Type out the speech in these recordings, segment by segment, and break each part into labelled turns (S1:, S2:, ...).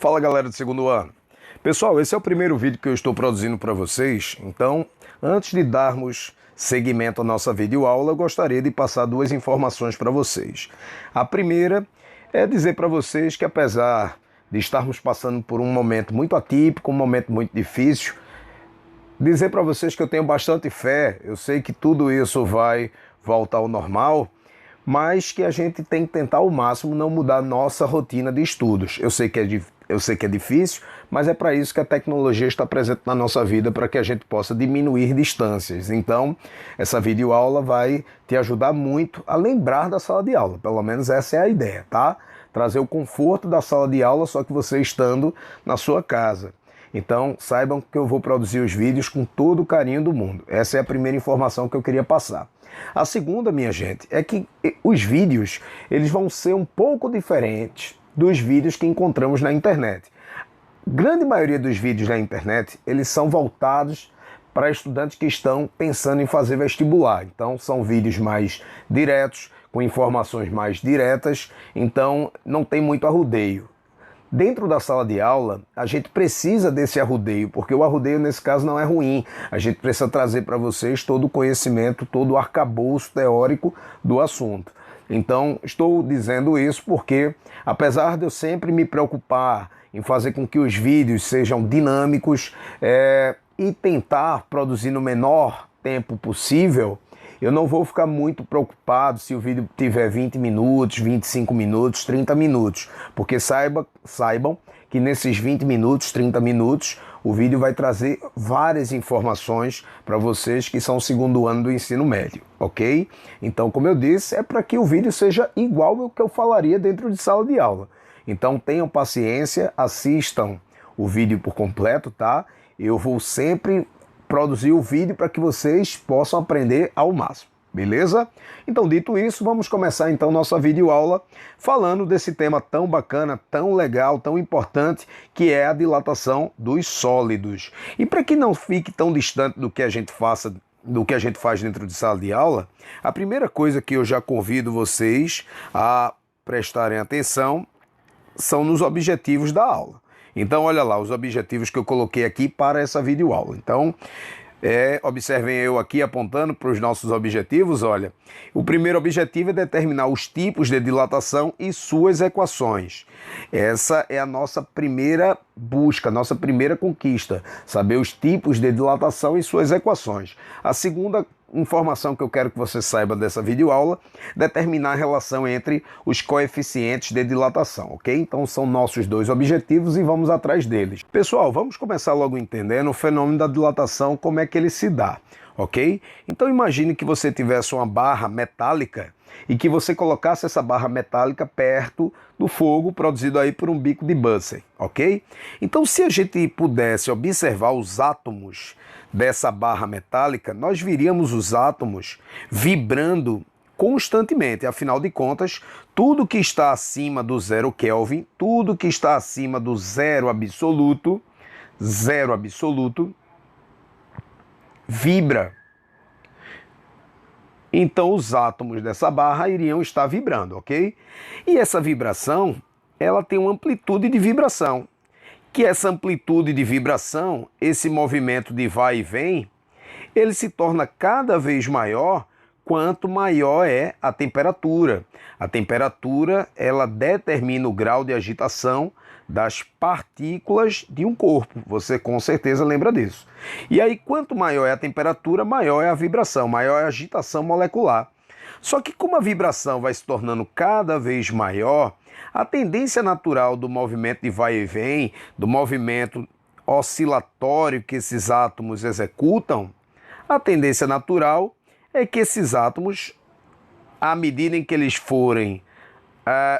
S1: Fala galera do segundo ano. Pessoal, esse é o primeiro vídeo que eu estou produzindo para vocês, então antes de darmos seguimento à nossa videoaula, eu gostaria de passar duas informações para vocês. A primeira é dizer para vocês que apesar de estarmos passando por um momento muito atípico, um momento muito difícil, dizer para vocês que eu tenho bastante fé, eu sei que tudo isso vai voltar ao normal, mas que a gente tem que tentar ao máximo não mudar a nossa rotina de estudos. Eu sei que é difícil, mas é para isso que a tecnologia está presente na nossa vida, para que a gente possa diminuir distâncias. Então, essa videoaula vai te ajudar muito a lembrar da sala de aula, pelo menos essa é a ideia, tá? Trazer o conforto da sala de aula, só que você estando na sua casa. Então, saibam que eu vou produzir os vídeos com todo o carinho do mundo. Essa é a primeira informação que eu queria passar. A segunda, minha gente, é que os vídeos eles vão ser um pouco diferentes dos vídeos que encontramos na internet. Grande maioria dos vídeos na internet, eles são voltados para estudantes que estão pensando em fazer vestibular. Então, são vídeos mais diretos, com informações mais diretas, então não tem muito arrudeio. Dentro da sala de aula, a gente precisa desse arrudeio, porque o arrudeio nesse caso não é ruim. A gente precisa trazer para vocês todo o conhecimento, todo o arcabouço teórico do assunto. Então, estou dizendo isso porque, apesar de eu sempre me preocupar em fazer com que os vídeos sejam dinâmicos e tentar produzir no menor tempo possível, eu não vou ficar muito preocupado se o vídeo tiver 20 minutos, 25 minutos, 30 minutos, porque saibam que nesses 20 minutos, 30 minutos, o vídeo vai trazer várias informações para vocês que são o segundo ano do ensino médio, ok? Então, como eu disse, é para que o vídeo seja igual ao que eu falaria dentro de sala de aula. Então, tenham paciência, assistam o vídeo por completo, tá? Eu vou sempre produzir o vídeo para que vocês possam aprender ao máximo, beleza? Então, dito isso, vamos começar então nossa videoaula falando desse tema tão bacana, tão legal, tão importante, que é a dilatação dos sólidos. E para que não fique tão distante do que a gente faz dentro de sala de aula, a primeira coisa que eu já convido vocês a prestarem atenção são nos objetivos da aula. Então, olha lá, os objetivos que eu coloquei aqui para essa videoaula. Então, observem eu aqui apontando para os nossos objetivos, olha. O primeiro objetivo é determinar os tipos de dilatação e suas equações. Essa é a nossa primeira busca, nossa primeira conquista, saber os tipos de dilatação e suas equações. A segunda informação que eu quero que você saiba dessa videoaula, determinar a relação entre os coeficientes de dilatação, ok? Então são nossos dois objetivos e vamos atrás deles. Pessoal, vamos começar logo entendendo o fenômeno da dilatação, como é que ele se dá, ok? Então imagine que você tivesse uma barra metálica e que você colocasse essa barra metálica perto do fogo produzido aí por um bico de Bunsen, ok? Então se a gente pudesse observar os átomos dessa barra metálica, nós viríamos os átomos vibrando constantemente. Afinal de contas, tudo que está acima do 0 Kelvin, tudo que está acima do zero absoluto, vibra. Então os átomos dessa barra iriam estar vibrando, ok? E essa vibração, ela tem uma amplitude de vibração. Que essa amplitude de vibração, esse movimento de vai e vem, ele se torna cada vez maior quanto maior é a temperatura. A temperatura, ela determina o grau de agitação das partículas de um corpo. Você com certeza lembra disso. E aí, quanto maior é a temperatura, maior é a vibração, maior é a agitação molecular. Só que como a vibração vai se tornando cada vez maior, a tendência natural do movimento de vai e vem, do movimento oscilatório que esses átomos executam, a tendência natural é que esses átomos, à medida em que eles forem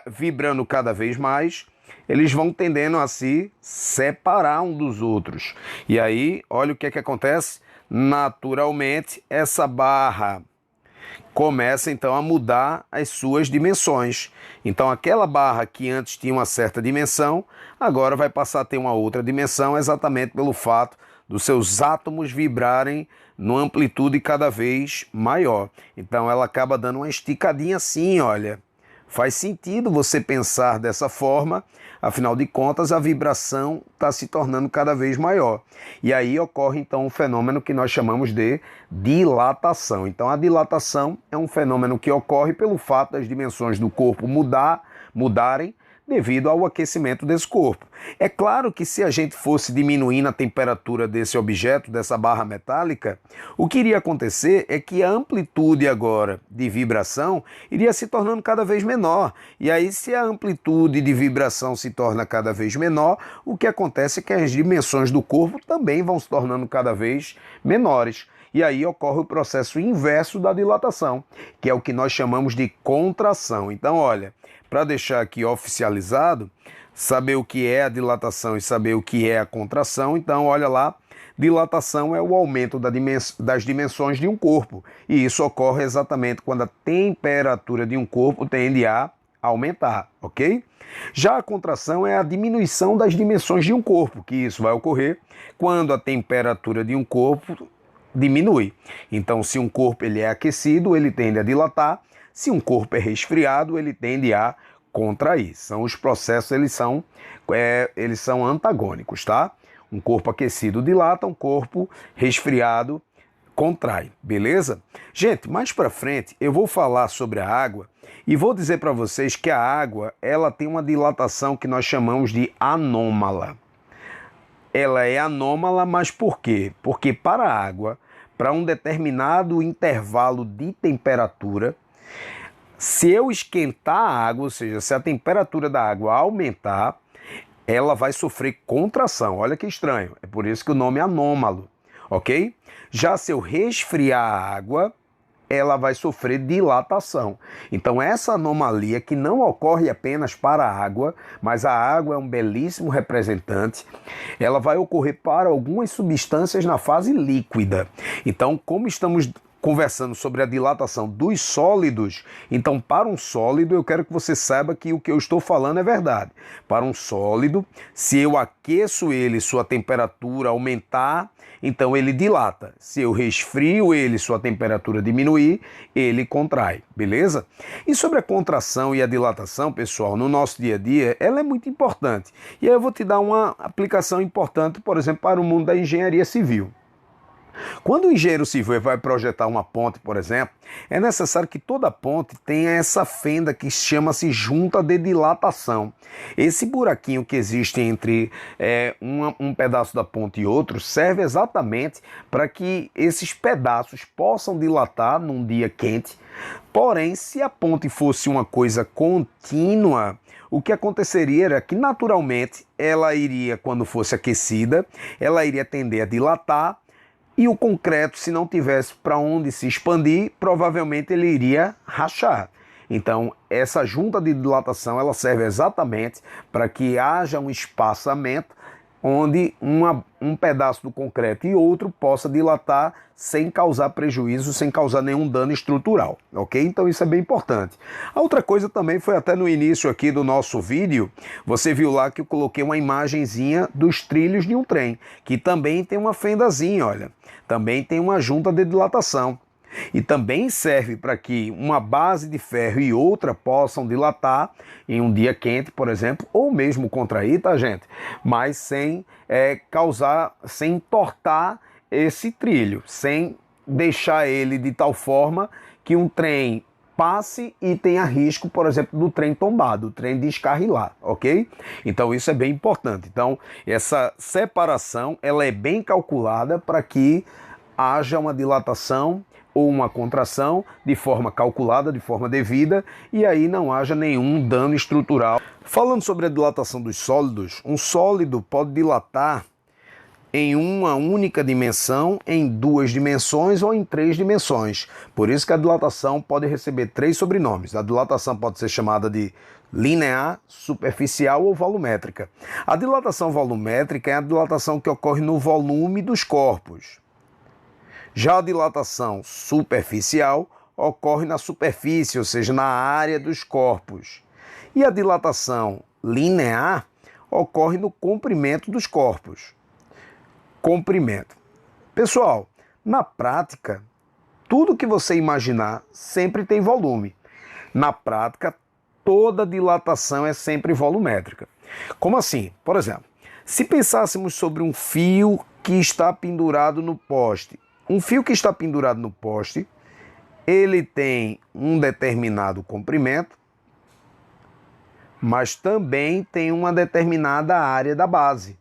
S1: vibrando cada vez mais, eles vão tendendo a se separar um dos outros. E aí, olha o que é que acontece. Naturalmente, essa barra começa então a mudar as suas dimensões. Então aquela barra que antes tinha uma certa dimensão, agora vai passar a ter uma outra dimensão, exatamente pelo fato dos seus átomos vibrarem numa amplitude cada vez maior. Então ela acaba dando uma esticadinha assim, olha, Faz sentido você pensar dessa forma, afinal de contas a vibração está se tornando cada vez maior. E aí ocorre então um fenômeno que nós chamamos de dilatação. Então a dilatação é um fenômeno que ocorre pelo fato das dimensões do corpo mudarem devido ao aquecimento desse corpo. É claro que se a gente fosse diminuindo a temperatura desse objeto, dessa barra metálica, o que iria acontecer é que a amplitude agora de vibração iria se tornando cada vez menor. E aí, se a amplitude de vibração se torna cada vez menor, o que acontece é que as dimensões do corpo também vão se tornando cada vez menores. E aí ocorre o processo inverso da dilatação, que é o que nós chamamos de contração. Então, olha, para deixar aqui oficializado, saber o que é a dilatação e saber o que é a contração, então, olha lá, dilatação é o aumento das dimensões de um corpo. E isso ocorre exatamente quando a temperatura de um corpo tende a aumentar, ok? Já a contração é a diminuição das dimensões de um corpo, que isso vai ocorrer quando a temperatura de um corpo diminui. Então, se um corpo ele é aquecido, ele tende a dilatar. Se um corpo é resfriado, ele tende a contrair. Os processos eles são antagônicos, tá? Um corpo aquecido dilata, um corpo resfriado contrai, beleza? Gente, mais para frente eu vou falar sobre a água e vou dizer para vocês que a água ela tem uma dilatação que nós chamamos de anômala. Ela é anômala, mas por quê? Porque para a água, para um determinado intervalo de temperatura, se eu esquentar a água, ou seja, se a temperatura da água aumentar, ela vai sofrer contração. Olha que estranho, é por isso que o nome é anômalo, ok? Já se eu resfriar a água, ela vai sofrer dilatação. Então essa anomalia que não ocorre apenas para a água, mas a água é um belíssimo representante, ela vai ocorrer para algumas substâncias na fase líquida. Então, como estamos conversando sobre a dilatação dos sólidos, então para um sólido eu quero que você saiba que o que eu estou falando é verdade. Para um sólido, se eu aqueço ele, sua temperatura aumentar, então ele dilata. Se eu resfrio ele, sua temperatura diminuir, ele contrai, beleza? E sobre a contração e a dilatação, pessoal, no nosso dia a dia, ela é muito importante. E aí eu vou te dar uma aplicação importante, por exemplo, para o mundo da engenharia civil. Quando o engenheiro civil vai projetar uma ponte, por exemplo, é necessário que toda ponte tenha essa fenda que chama-se junta de dilatação. Esse buraquinho que existe entre um pedaço da ponte e outro serve exatamente para que esses pedaços possam dilatar num dia quente. Porém, se a ponte fosse uma coisa contínua, o que aconteceria era que naturalmente ela iria, quando fosse aquecida, ela iria tender a dilatar. E o concreto, se não tivesse para onde se expandir, provavelmente ele iria rachar. Então, essa junta de dilatação ela serve exatamente para que haja um espaçamento onde um pedaço do concreto e outro possa dilatar sem causar prejuízo, sem causar nenhum dano estrutural, ok? Então isso é bem importante. A outra coisa também foi até no início aqui do nosso vídeo, você viu lá que eu coloquei uma imagenzinha dos trilhos de um trem, que também tem uma fendazinha, olha, também tem uma junta de dilatação. E também serve para que uma base de ferro e outra possam dilatar em um dia quente, por exemplo, ou mesmo contrair, tá, gente? Mas sem sem entortar esse trilho, sem deixar ele de tal forma que um trem passe e tenha risco, por exemplo, do trem tombar, do trem descarrilar, ok? Então isso é bem importante. Então essa separação ela é bem calculada para que haja uma dilatação ou uma contração de forma calculada, de forma devida, e aí não haja nenhum dano estrutural. Falando sobre a dilatação dos sólidos, um sólido pode dilatar em uma única dimensão, em duas dimensões ou em três dimensões. Por isso que a dilatação pode receber três sobrenomes. A dilatação pode ser chamada de linear, superficial ou volumétrica. A dilatação volumétrica é a dilatação que ocorre no volume dos corpos. Já a dilatação superficial ocorre na superfície, ou seja, na área dos corpos. E a dilatação linear ocorre no comprimento dos corpos. Comprimento. Pessoal, na prática, tudo que você imaginar sempre tem volume. Na prática, toda dilatação é sempre volumétrica. Como assim? Por exemplo, se pensássemos sobre um fio que está pendurado no poste. Um fio que está pendurado no poste, ele tem um determinado comprimento, mas também tem uma determinada área da base.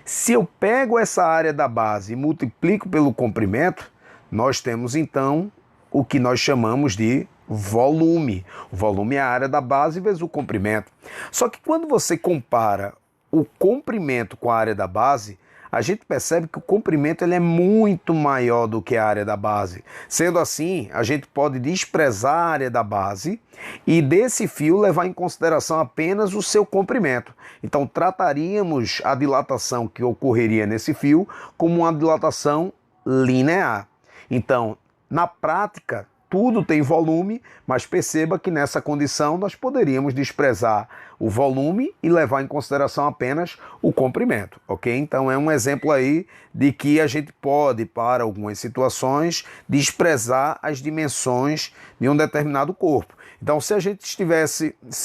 S1: Se eu pego essa área da base e multiplico pelo comprimento, nós temos então o que nós chamamos de volume. O volume é a área da base vezes o comprimento. Só que quando você compara o comprimento com a área da base, a gente percebe que o comprimento ele é muito maior do que a área da base. Sendo assim, a gente pode desprezar a área da base e desse fio levar em consideração apenas o seu comprimento. Então, trataríamos a dilatação que ocorreria nesse fio como uma dilatação linear. Então, na prática, tudo tem volume, mas perceba que nessa condição nós poderíamos desprezar o volume e levar em consideração apenas o comprimento, ok? Então é um exemplo aí de que a gente pode, para algumas situações, desprezar as dimensões de um determinado corpo. Então se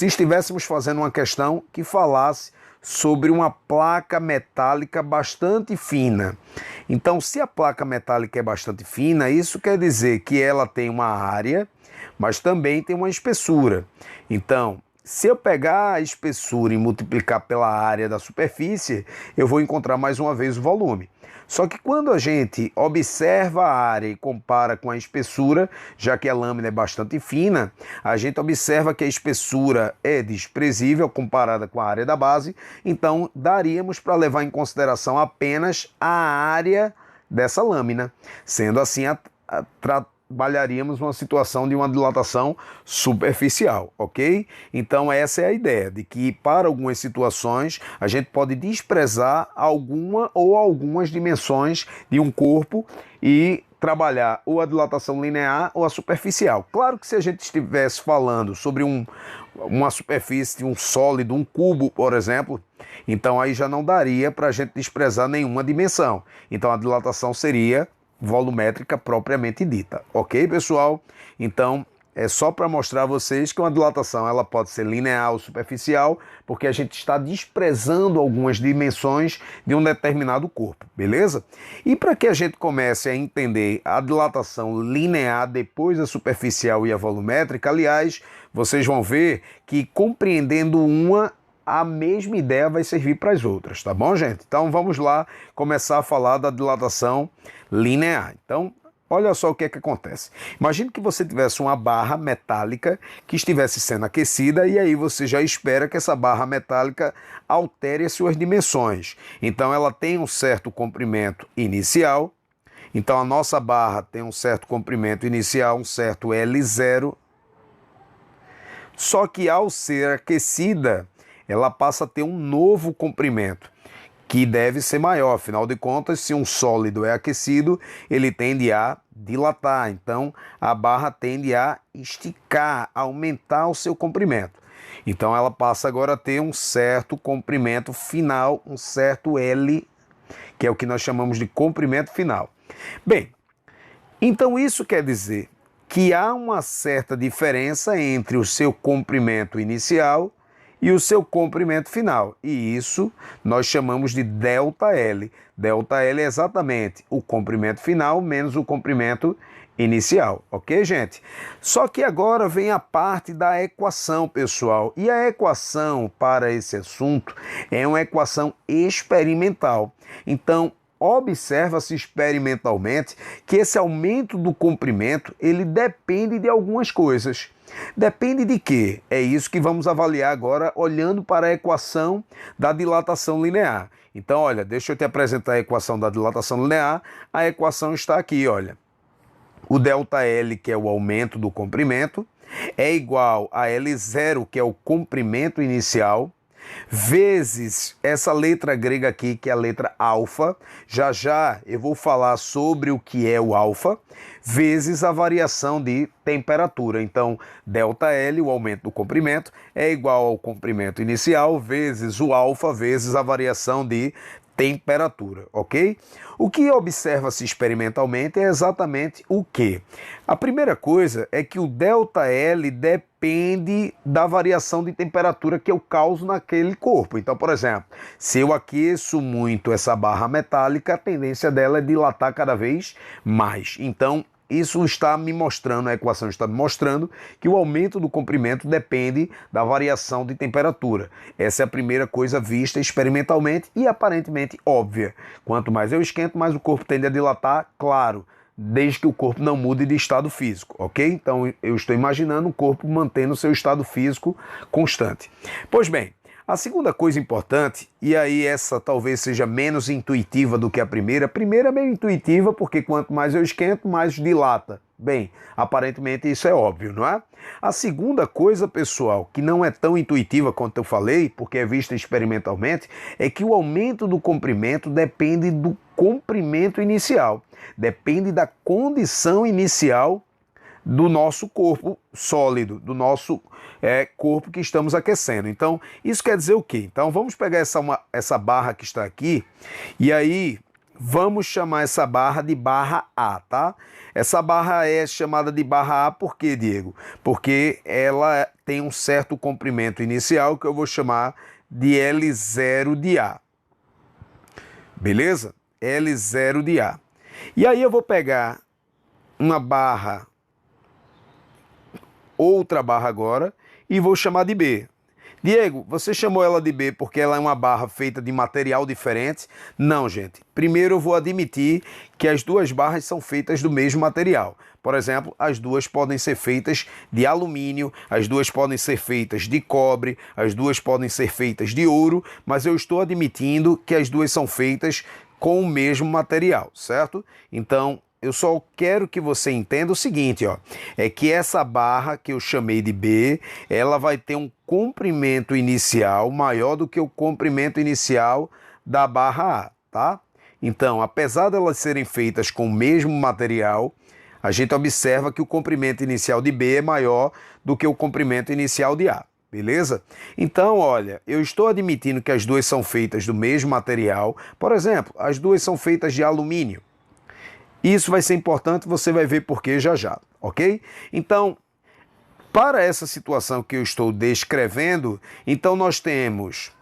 S1: estivéssemos fazendo uma questão que falasse sobre uma placa metálica bastante fina. Então, se a placa metálica é bastante fina, isso quer dizer que ela tem uma área, mas também tem uma espessura. Então, se eu pegar a espessura e multiplicar pela área da superfície, eu vou encontrar mais uma vez o volume. Só que quando a gente observa a área e compara com a espessura, já que a lâmina é bastante fina, a gente observa que a espessura é desprezível comparada com a área da base, então daríamos para levar em consideração apenas a área dessa lâmina. Sendo assim, trabalharíamos uma situação de uma dilatação superficial, ok? Então essa é a ideia, de que para algumas situações a gente pode desprezar alguma ou algumas dimensões de um corpo e trabalhar ou a dilatação linear ou a superficial. Claro que se a gente estivesse falando sobre uma superfície de um sólido, um cubo, por exemplo, então aí já não daria para a gente desprezar nenhuma dimensão. Então a dilatação seria volumétrica propriamente dita, ok, pessoal? Então é só para mostrar a vocês que uma dilatação ela pode ser linear ou superficial, porque a gente está desprezando algumas dimensões de um determinado corpo, beleza? E para que a gente comece a entender a dilatação linear depois da superficial e a volumétrica, aliás, vocês vão ver que compreendendo uma, a mesma ideia vai servir para as outras, tá bom, gente? Então vamos lá começar a falar da dilatação linear. Então, olha só o que é que acontece. Imagine que você tivesse uma barra metálica que estivesse sendo aquecida e aí você já espera que essa barra metálica altere as suas dimensões. Então ela tem um certo comprimento inicial. Então a nossa barra tem um certo comprimento inicial, um certo L0. Só que ao ser aquecida, ela passa a ter um novo comprimento, que deve ser maior. Afinal de contas, se um sólido é aquecido, ele tende a dilatar. Então, a barra tende a esticar, a aumentar o seu comprimento. Então, ela passa agora a ter um certo comprimento final, um certo L, que é o que nós chamamos de comprimento final. Bem, então isso quer dizer que há uma certa diferença entre o seu comprimento inicial e o seu comprimento final. E isso nós chamamos de ΔL. ΔL é exatamente o comprimento final menos o comprimento inicial, ok, gente? Só que agora vem a parte da equação, pessoal. E a equação para esse assunto é uma equação experimental. Então, observa-se experimentalmente que esse aumento do comprimento, ele depende de algumas coisas. Depende de quê? É isso que vamos avaliar agora, olhando para a equação da dilatação linear. Então, olha, deixa eu te apresentar a equação da dilatação linear. A equação está aqui, olha. O ΔL, que é o aumento do comprimento, é igual a L0, que é o comprimento inicial, vezes essa letra grega aqui, que é a letra alfa. Já já eu vou falar sobre o que é o alfa, vezes a variação de temperatura. Então, ΔL, o aumento do comprimento, é igual ao comprimento inicial, vezes o alfa, vezes a variação de temperatura, ok? O que observa-se experimentalmente é exatamente o quê? A primeira coisa é que o ΔL depende da variação de temperatura que eu causo naquele corpo. Então, por exemplo, se eu aqueço muito essa barra metálica, a tendência dela é dilatar cada vez mais. Então, isso está me mostrando, a equação está me mostrando que o aumento do comprimento depende da variação de temperatura. Essa é a primeira coisa vista experimentalmente e aparentemente óbvia. Quanto mais eu esquento, mais o corpo tende a dilatar, claro, desde que o corpo não mude de estado físico, ok? Então eu estou imaginando o corpo mantendo seu estado físico constante. Pois bem, a segunda coisa importante, e aí essa talvez seja menos intuitiva do que a primeira é meio intuitiva porque quanto mais eu esquento, mais dilata. Bem, aparentemente isso é óbvio, não é? A segunda coisa, pessoal, que não é tão intuitiva quanto eu falei, porque é vista experimentalmente, é que o aumento do comprimento depende do comprimento inicial, depende da condição inicial do nosso corpo sólido, do nosso corpo que estamos aquecendo. Então, isso quer dizer o quê? Então, vamos pegar essa barra que está aqui e aí vamos chamar essa barra de barra A, tá? Essa barra é chamada de barra A por quê, Diego? Porque ela tem um certo comprimento inicial que eu vou chamar de L0 de A. Beleza? L0 de A. E aí eu vou pegar uma barra, outra barra agora, e vou chamar de B. Diego, você chamou ela de B porque ela é uma barra feita de material diferente? Não, gente. Primeiro eu vou admitir que as duas barras são feitas do mesmo material. Por exemplo, as duas podem ser feitas de alumínio, as duas podem ser feitas de cobre, as duas podem ser feitas de ouro, mas eu estou admitindo que as duas são feitas com o mesmo material, certo? Então, eu só quero que você entenda o seguinte, ó, é que essa barra que eu chamei de B, ela vai ter um comprimento inicial maior do que o comprimento inicial da barra A, tá? Então, apesar de elas serem feitas com o mesmo material, a gente observa que o comprimento inicial de B é maior do que o comprimento inicial de A. Beleza? Então, olha, eu estou admitindo que as duas são feitas do mesmo material. Por exemplo, as duas são feitas de alumínio. Isso vai ser importante, você vai ver por que já já, ok? Então, para essa situação que eu estou descrevendo, então nós temos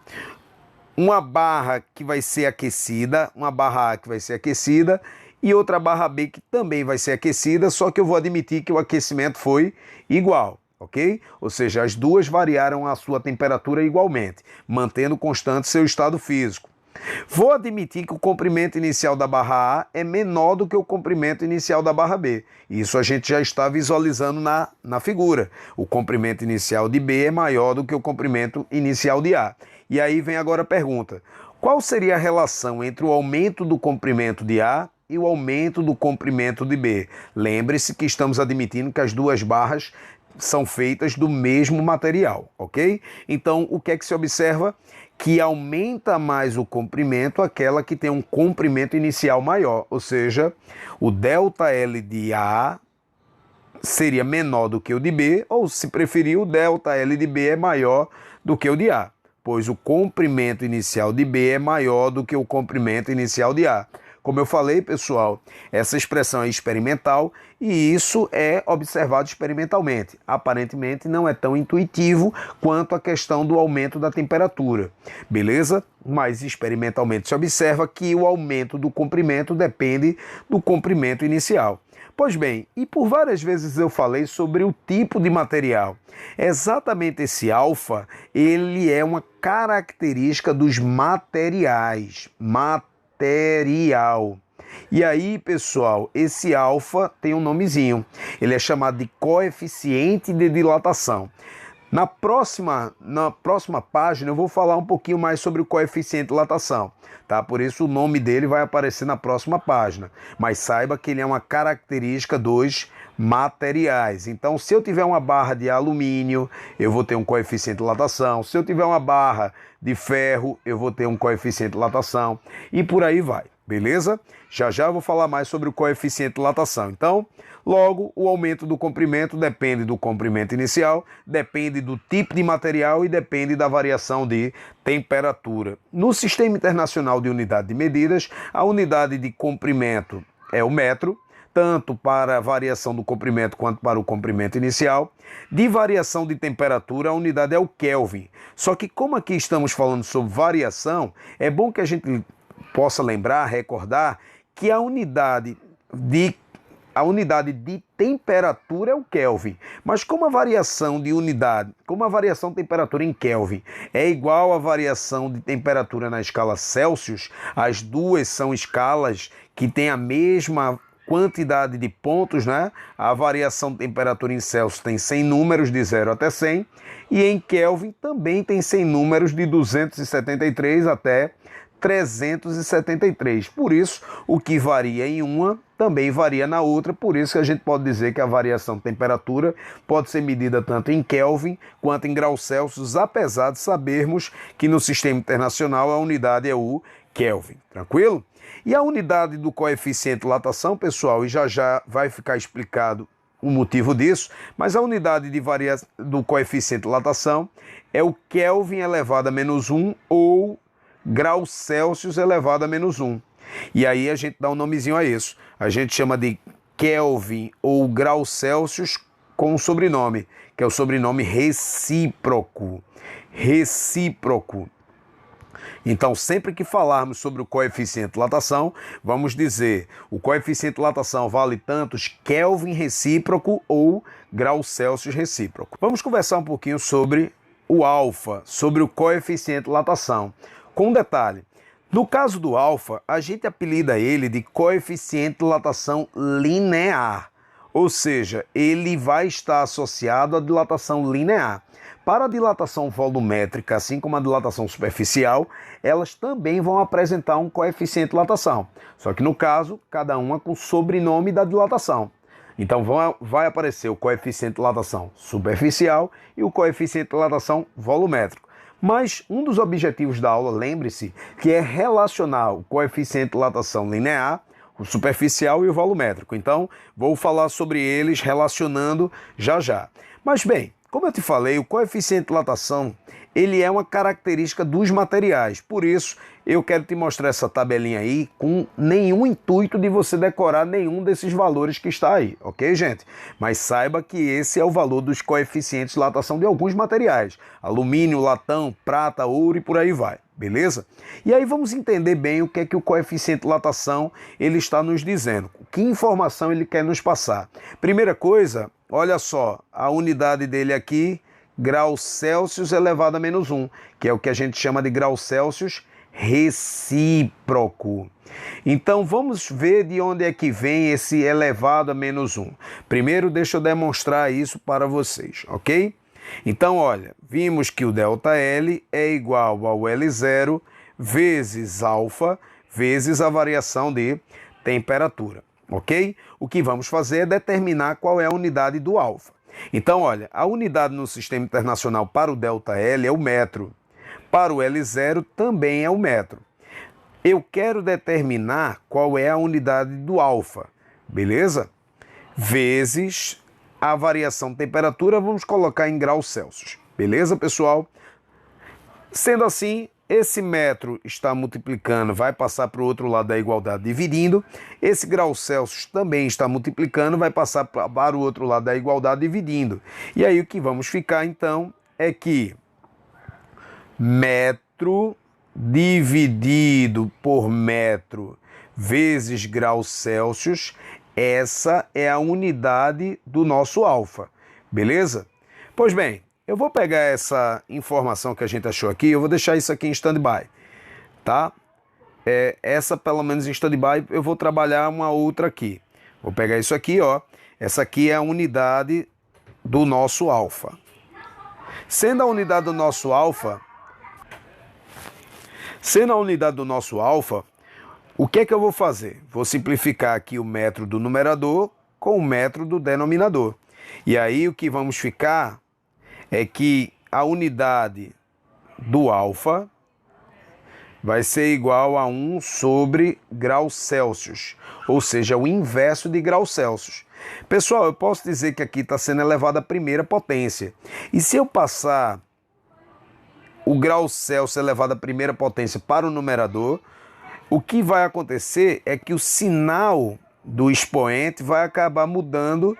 S1: uma barra que vai ser aquecida, uma barra A que vai ser aquecida e outra barra B que também vai ser aquecida, só que eu vou admitir que o aquecimento foi igual. Ok? Ou seja, as duas variaram a sua temperatura igualmente, mantendo constante seu estado físico. Vou admitir que o comprimento inicial da barra A é menor do que o comprimento inicial da barra B. Isso a gente já está visualizando na figura. O comprimento inicial de B é maior do que o comprimento inicial de A. E aí vem agora a pergunta: qual seria a relação entre o aumento do comprimento de A e o aumento do comprimento de B? Lembre-se que estamos admitindo que as duas barras são feitas do mesmo material, ok? Então, o que é que se observa? Que aumenta mais o comprimento aquela que tem um comprimento inicial maior, ou seja, o ΔL de A seria menor do que o de B, ou se preferir, o ΔL de B é maior do que o de A, pois o comprimento inicial de B é maior do que o comprimento inicial de A. Como eu falei, pessoal, essa expressão é experimental e isso é observado experimentalmente. Aparentemente não é tão intuitivo quanto a questão do aumento da temperatura, beleza? Mas experimentalmente se observa que o aumento do comprimento depende do comprimento inicial. Pois bem, e por várias vezes eu falei sobre o tipo de material. Exatamente esse alfa, ele é uma característica dos materiais. Material. E aí, pessoal, esse alfa tem um nomezinho. Ele é chamado de coeficiente de dilatação. Na próxima página eu vou falar um pouquinho mais sobre o coeficiente de dilatação, tá? Por isso o nome dele vai aparecer na próxima página. Mas saiba que ele é uma característica dos materiais. Então, se eu tiver uma barra de alumínio, eu vou ter um coeficiente de dilatação. Se eu tiver uma barra de ferro, eu vou ter um coeficiente de dilatação. E por aí vai, beleza? Já já eu vou falar mais sobre o coeficiente de dilatação. Então, Logo, o aumento do comprimento depende do comprimento inicial, depende do tipo de material e depende da variação de temperatura. No Sistema Internacional de Unidade de Medidas, a unidade de comprimento é o metro, tanto para a variação do comprimento quanto para o comprimento inicial. De variação de temperatura, a unidade é o Kelvin. Só que como aqui estamos falando sobre variação, é bom que a gente possa lembrar, recordar, que a unidade de temperatura é o Kelvin, mas como a variação de temperatura em Kelvin é igual à variação de temperatura na escala Celsius, as duas são escalas que têm a mesma quantidade de pontos, né? A variação de temperatura em Celsius tem 100 números de 0 até 100, e em Kelvin também tem 100 números de 273 até 373. Por isso, o que varia em uma também varia na outra, por isso que a gente pode dizer que a variação de temperatura pode ser medida tanto em Kelvin quanto em graus Celsius, apesar de sabermos que no sistema internacional a unidade é o Kelvin. Tranquilo? E a unidade do coeficiente de dilatação, pessoal, e já vai ficar explicado o motivo disso, mas a unidade do coeficiente de dilatação é o Kelvin elevado a menos 1 ou graus Celsius elevado a menos 1. E aí a gente dá um nomezinho a isso. A gente chama de Kelvin ou graus Celsius com um sobrenome, que é o sobrenome recíproco. Recíproco. Então, sempre que falarmos sobre o coeficiente de dilatação, vamos dizer o coeficiente de dilatação vale tantos Kelvin recíproco ou graus Celsius recíproco. Vamos conversar um pouquinho sobre o alfa, sobre o coeficiente de dilatação. Com um detalhe, no caso do alfa, a gente apelida ele de coeficiente de dilatação linear, ou seja, ele vai estar associado à dilatação linear. Para a dilatação volumétrica, assim como a dilatação superficial, elas também vão apresentar um coeficiente de dilatação, só que no caso, cada uma com o sobrenome da dilatação. Então vai aparecer o coeficiente de dilatação superficial e o coeficiente de dilatação volumétrico. Mas um dos objetivos da aula, lembre-se, que é relacionar o coeficiente de dilatação linear, o superficial e o volumétrico. Então, vou falar sobre eles relacionando já. Mas bem, como eu te falei, o coeficiente de dilatação, ele é uma característica dos materiais. Por isso, eu quero te mostrar essa tabelinha aí com nenhum intuito de você decorar nenhum desses valores que está aí, ok, gente? Mas saiba que esse é o valor dos coeficientes de dilatação de alguns materiais. Alumínio, latão, prata, ouro e por aí vai, beleza? E aí vamos entender bem o que é que o coeficiente de dilatação ele está nos dizendo. Que informação ele quer nos passar? Primeira coisa, olha só, a unidade dele aqui, graus Celsius elevado a menos 1, que é o que a gente chama de graus Celsius recíproco. Então vamos ver de onde é que vem esse elevado a menos 1. Primeiro deixa eu demonstrar isso para vocês, ok? Então olha, vimos que o ΔL é igual ao L0 vezes alfa vezes a variação de temperatura, ok? O que vamos fazer é determinar qual é a unidade do alfa. Então olha, a unidade no sistema internacional para o ΔL é o metro. Para o L0 também é o metro. Eu quero determinar qual é a unidade do alfa, beleza? Vezes a variação de temperatura, vamos colocar em graus Celsius. Beleza, pessoal? Sendo assim, esse metro está multiplicando, vai passar para o outro lado da igualdade dividindo. Esse graus Celsius também está multiplicando, vai passar para o outro lado da igualdade dividindo. E aí o que vamos ficar então é que metro dividido por metro vezes graus Celsius, essa é a unidade do nosso alfa, beleza? Pois bem, eu vou pegar essa informação que a gente achou aqui, eu vou deixar isso aqui em stand-by, tá? Essa pelo menos em stand-by, eu vou trabalhar uma outra aqui. Vou pegar isso aqui, ó. Essa aqui é a unidade do nosso alfa. Sendo a unidade do nosso alfa, o que é que eu vou fazer? Vou simplificar aqui o metro do numerador com o metro do denominador. E aí o que vamos ficar é que a unidade do alfa vai ser igual a 1 sobre graus Celsius, ou seja, o inverso de graus Celsius. Pessoal, eu posso dizer que aqui está sendo elevado à primeira potência. E se eu passar o grau Celsius elevado à primeira potência para o numerador, o que vai acontecer é que o sinal do expoente vai acabar mudando,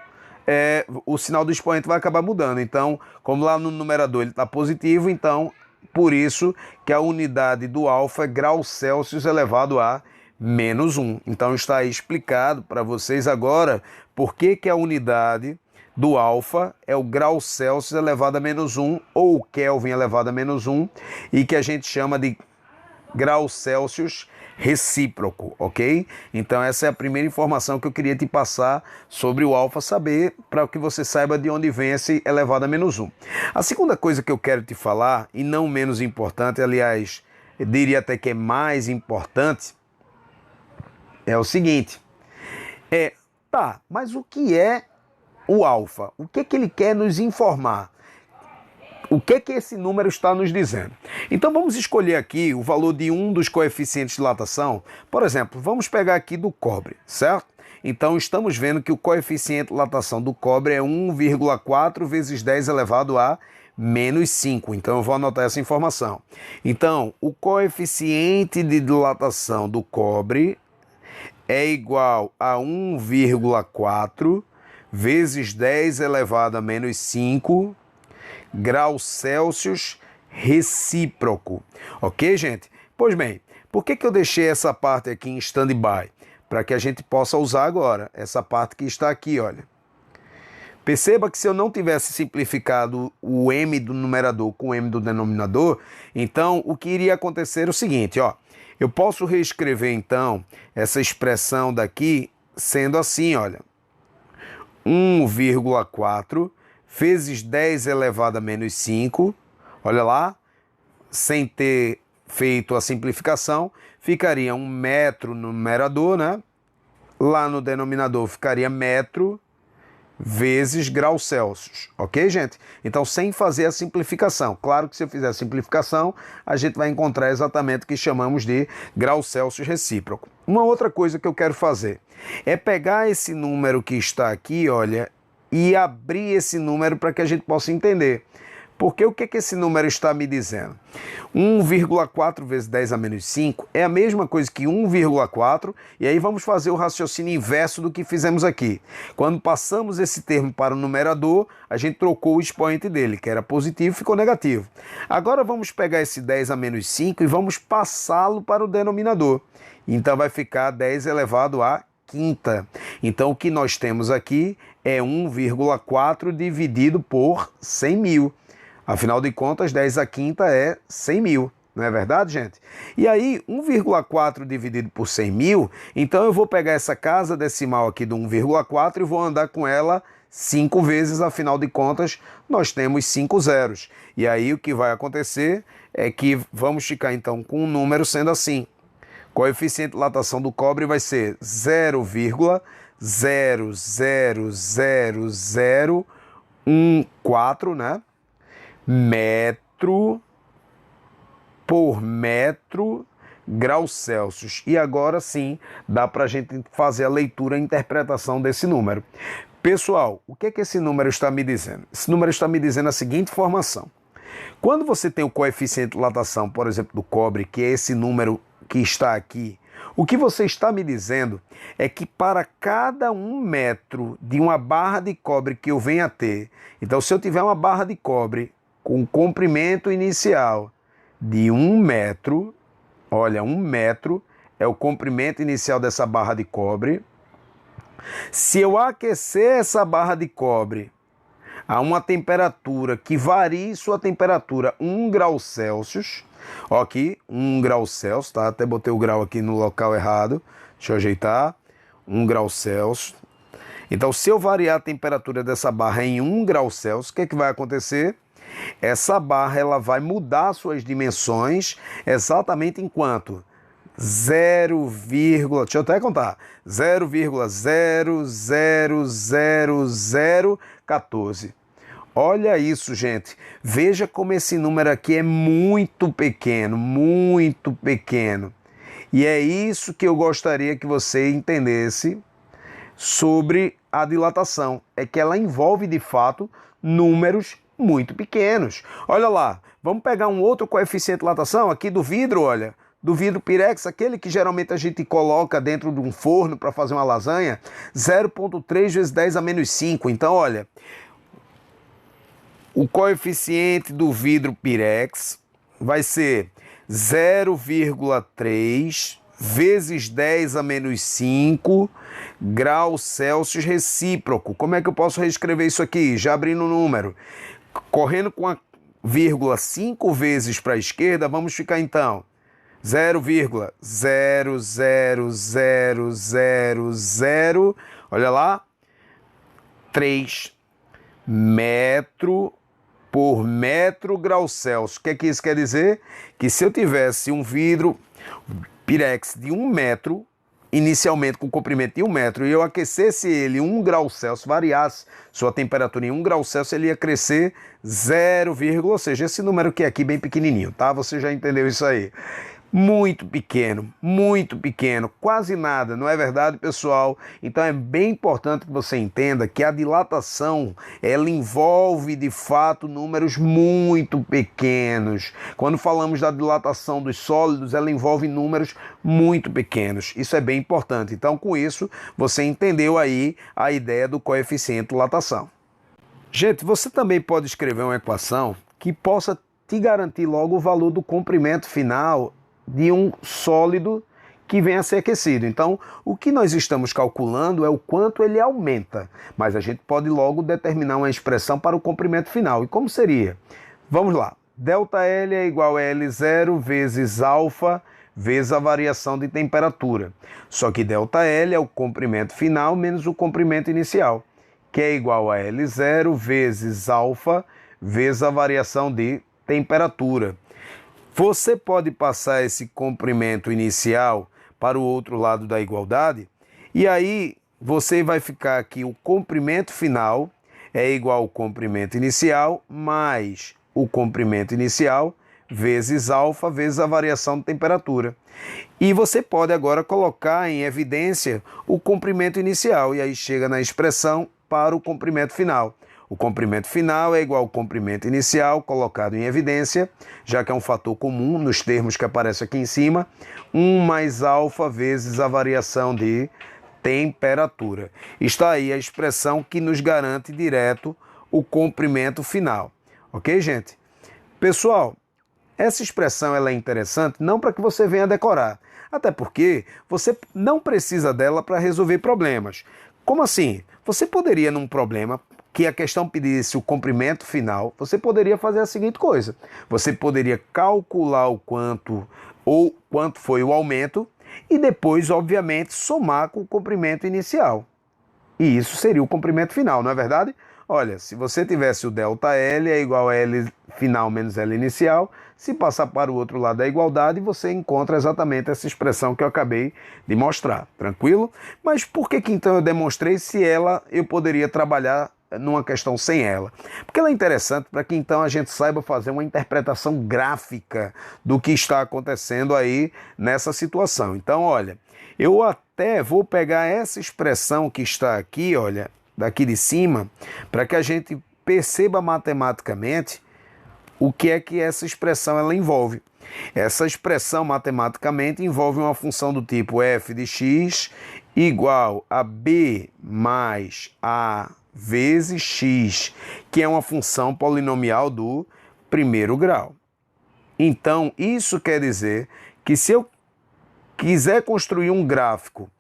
S1: o sinal do expoente vai acabar mudando. Então, como lá no numerador ele está positivo, então, por isso que a unidade do alfa é grau Celsius elevado a menos 1. Então, está aí explicado para vocês agora por que a unidade do alfa é o grau Celsius elevado a menos 1, ou Kelvin elevado a menos 1, e que a gente chama de grau Celsius recíproco, ok? Então essa é a primeira informação que eu queria te passar sobre o alfa, saber, para que você saiba de onde vem esse elevado a menos 1. A segunda coisa que eu quero te falar, e não menos importante, aliás, eu diria até que é mais importante, é o seguinte, mas o que é o alfa? O que ele quer nos informar? O que esse número está nos dizendo? Então vamos escolher aqui o valor de um dos coeficientes de dilatação. Por exemplo, vamos pegar aqui do cobre, certo? Então estamos vendo que o coeficiente de dilatação do cobre é 1,4 vezes 10 elevado a menos 5. Então eu vou anotar essa informação. Então o coeficiente de dilatação do cobre é igual a 1,4 vezes 10 elevado a menos 5 graus Celsius recíproco. Ok, gente? Pois bem, por que eu deixei essa parte aqui em stand-by? Para que a gente possa usar agora essa parte que está aqui, olha. Perceba que se eu não tivesse simplificado o m do numerador com o m do denominador, então o que iria acontecer é o seguinte, ó. Eu posso reescrever então essa expressão daqui sendo assim, olha. 1,4 vezes 10 elevado a menos 5, olha lá, sem ter feito a simplificação, ficaria 1 metro no numerador, né? Lá no denominador ficaria metro vezes grau Celsius, ok, gente? Então, sem fazer a simplificação. Claro que se eu fizer a simplificação, a gente vai encontrar exatamente o que chamamos de grau Celsius recíproco. Uma outra coisa que eu quero fazer é pegar esse número que está aqui, olha, e abrir esse número para que a gente possa entender. Porque o que esse número está me dizendo? 1,4 vezes 10 a menos 5 é a mesma coisa que 1,4, e aí vamos fazer o raciocínio inverso do que fizemos aqui. Quando passamos esse termo para o numerador, a gente trocou o expoente dele, que era positivo, ficou negativo. Agora vamos pegar esse 10 a menos 5 e vamos passá-lo para o denominador. Então vai ficar 10 elevado a quinta. Então o que nós temos aqui é 1,4 dividido por 100 mil. Afinal de contas, 10 a quinta é 100 mil, não é verdade, gente? E aí, 1,4 dividido por 100 mil, então eu vou pegar essa casa decimal aqui do 1,4 e vou andar com ela 5 vezes, afinal de contas, nós temos 5 zeros. E aí o que vai acontecer é que vamos ficar então com um número sendo assim. Coeficiente de dilatação do cobre vai ser 0,00014, né? Metro por metro graus Celsius. E agora sim, dá para a gente fazer a leitura e interpretação desse número. Pessoal, o que esse número está me dizendo? Esse número está me dizendo a seguinte informação. Quando você tem o coeficiente de dilatação, por exemplo, do cobre, que é esse número que está aqui, o que você está me dizendo é que para cada 1 metro de uma barra de cobre que eu venha a ter, então se eu tiver uma barra de cobre com comprimento inicial de 1 metro, olha, 1 metro é o comprimento inicial dessa barra de cobre. Se eu aquecer essa barra de cobre a uma temperatura que varie sua temperatura 1 grau Celsius, ó aqui, 1 grau Celsius, tá? Até botei o grau aqui no local errado, deixa eu ajeitar, 1 grau Celsius. Então, se eu variar a temperatura dessa barra em 1 grau Celsius, o que vai acontecer? Essa barra ela vai mudar suas dimensões exatamente em quanto? 0, deixa eu até contar, 0,0000014. Olha isso, gente. Veja como esse número aqui é muito pequeno, muito pequeno. E é isso que eu gostaria que você entendesse sobre a dilatação, é que ela envolve de fato números muito pequenos. Olha lá, vamos pegar um outro coeficiente de dilatação aqui do vidro, olha, do vidro Pirex, aquele que geralmente a gente coloca dentro de um forno para fazer uma lasanha, 0,3 vezes 10 a menos 5. Então, olha, o coeficiente do vidro Pirex vai ser 0,3 vezes 10 a menos 5 graus Celsius recíproco. Como é que eu posso reescrever isso aqui? Já abrindo o número. Correndo com a vírgula 5 vezes para a esquerda, vamos ficar então 0,00000, olha lá, 3 metro por metro grau Celsius. O que é que isso quer dizer? Que se eu tivesse um vidro Pirex de 1 metro, inicialmente com comprimento de 1 metro, e eu aquecesse ele 1 grau Celsius, variasse sua temperatura em 1 grau Celsius, ele ia crescer 0, ou seja, esse número que é aqui bem pequenininho, tá? Você já entendeu isso aí. Muito pequeno, quase nada, não é verdade, pessoal? Então é bem importante que você entenda que a dilatação, ela envolve de fato números muito pequenos. Quando falamos da dilatação dos sólidos, ela envolve números muito pequenos. Isso é bem importante. Então, com isso, você entendeu aí a ideia do coeficiente de dilatação. Gente, você também pode escrever uma equação que possa te garantir logo o valor do comprimento final de um sólido que venha a ser aquecido. Então, o que nós estamos calculando é o quanto ele aumenta, mas a gente pode logo determinar uma expressão para o comprimento final. E como seria? Vamos lá. ΔL é igual a L0 vezes alfa vezes a variação de temperatura. Só que ΔL é o comprimento final menos o comprimento inicial, que é igual a L0 vezes alfa vezes a variação de temperatura. Você pode passar esse comprimento inicial para o outro lado da igualdade, e aí você vai ficar aqui, o comprimento final é igual ao comprimento inicial mais o comprimento inicial vezes alfa vezes a variação de temperatura. E você pode agora colocar em evidência o comprimento inicial, e aí chega na expressão para o comprimento final. O comprimento final é igual ao comprimento inicial colocado em evidência, já que é um fator comum nos termos que aparecem aqui em cima, 1 mais alfa vezes a variação de temperatura. Está aí a expressão que nos garante direto o comprimento final. Ok, gente? Pessoal, essa expressão ela é interessante não para que você venha decorar, até porque você não precisa dela para resolver problemas. Como assim? Você poderia, num problema que a questão pedisse o comprimento final, você poderia fazer a seguinte coisa. Você poderia calcular o quanto foi o aumento e depois, obviamente, somar com o comprimento inicial. E isso seria o comprimento final, não é verdade? Olha, se você tivesse o ΔL é igual a L final menos L inicial, se passar para o outro lado da igualdade, você encontra exatamente essa expressão que eu acabei de mostrar, tranquilo? Mas por que então eu demonstrei se eu poderia trabalhar numa questão sem ela? Porque ela é interessante para que então a gente saiba fazer uma interpretação gráfica do que está acontecendo aí nessa situação. Então, olha, eu até vou pegar essa expressão que está aqui, olha, daqui de cima, para que a gente perceba matematicamente o que é que essa expressão ela envolve. Essa expressão matematicamente envolve uma função do tipo f de x igual a b mais a vezes x, que é uma função polinomial do primeiro grau. Então, isso quer dizer que se eu quiser construir um gráfico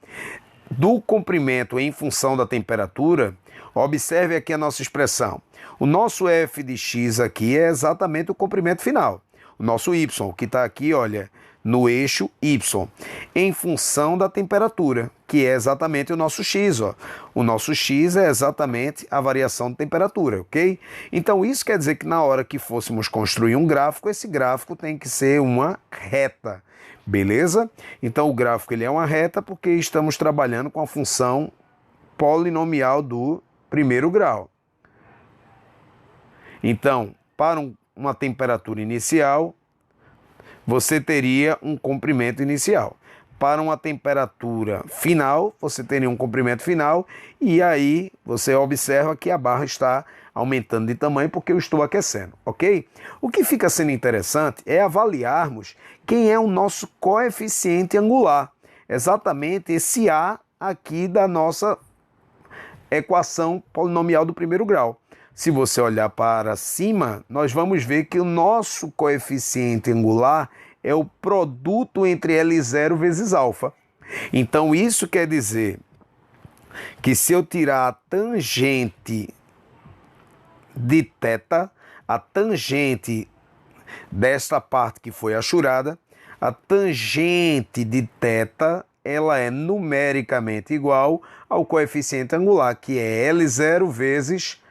S1: do comprimento em função da temperatura, observe aqui a nossa expressão. O nosso f de x aqui é exatamente o comprimento final. O nosso y, que está aqui, olha, no eixo y, em função da temperatura, que é exatamente o nosso x. Ó. O nosso x é exatamente a variação de temperatura, ok? Então isso quer dizer que na hora que fôssemos construir um gráfico, esse gráfico tem que ser uma reta, beleza? Então o gráfico ele é uma reta porque estamos trabalhando com a função polinomial do primeiro grau. Então, para uma temperatura inicial, você teria um comprimento inicial. para uma temperatura final, você teria um comprimento final, e aí você observa que a barra está aumentando de tamanho porque eu estou aquecendo, ok? O que fica sendo interessante é avaliarmos quem é o nosso coeficiente angular, exatamente esse A aqui da nossa equação polinomial do primeiro grau. Se você olhar para cima, nós vamos ver que o nosso coeficiente angular é o produto entre L0 vezes alfa. Então, isso quer dizer que se eu tirar a tangente de θ, a tangente desta parte que foi achurada, a tangente de θ, ela é numericamente igual ao coeficiente angular, que é L0 vezes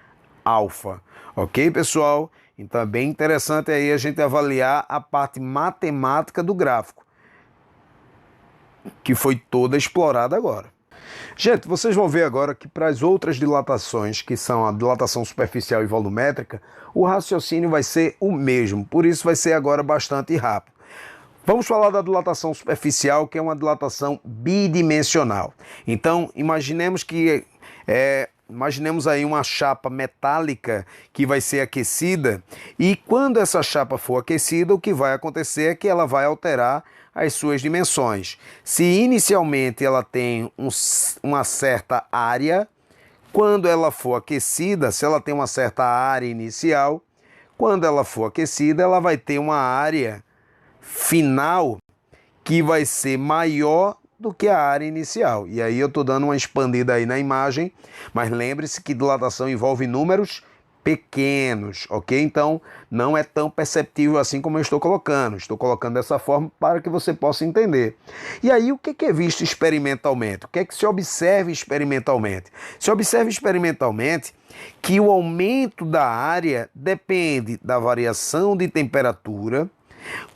S1: alfa. Ok, pessoal? Então é bem interessante aí a gente avaliar a parte matemática do gráfico, que foi toda explorada agora. Gente, vocês vão ver agora que para as outras dilatações, que são a dilatação superficial e volumétrica, o raciocínio vai ser o mesmo, por isso vai ser agora bastante rápido. Vamos falar da dilatação superficial, que é uma dilatação bidimensional. Então, imaginemos aí uma chapa metálica que vai ser aquecida, e quando essa chapa for aquecida, o que vai acontecer é que ela vai alterar as suas dimensões. Se inicialmente ela tem uma certa área, quando ela for aquecida, se ela tem uma certa área inicial, quando ela for aquecida, ela vai ter uma área final que vai ser maior do que a área inicial. E aí eu estou dando uma expandida aí na imagem, mas lembre-se que dilatação envolve números pequenos, ok? Então não é tão perceptível assim como eu estou colocando dessa forma para que você possa entender. E aí o que é visto experimentalmente? O que é que se observa experimentalmente? Se observa experimentalmente que o aumento da área depende da variação de temperatura,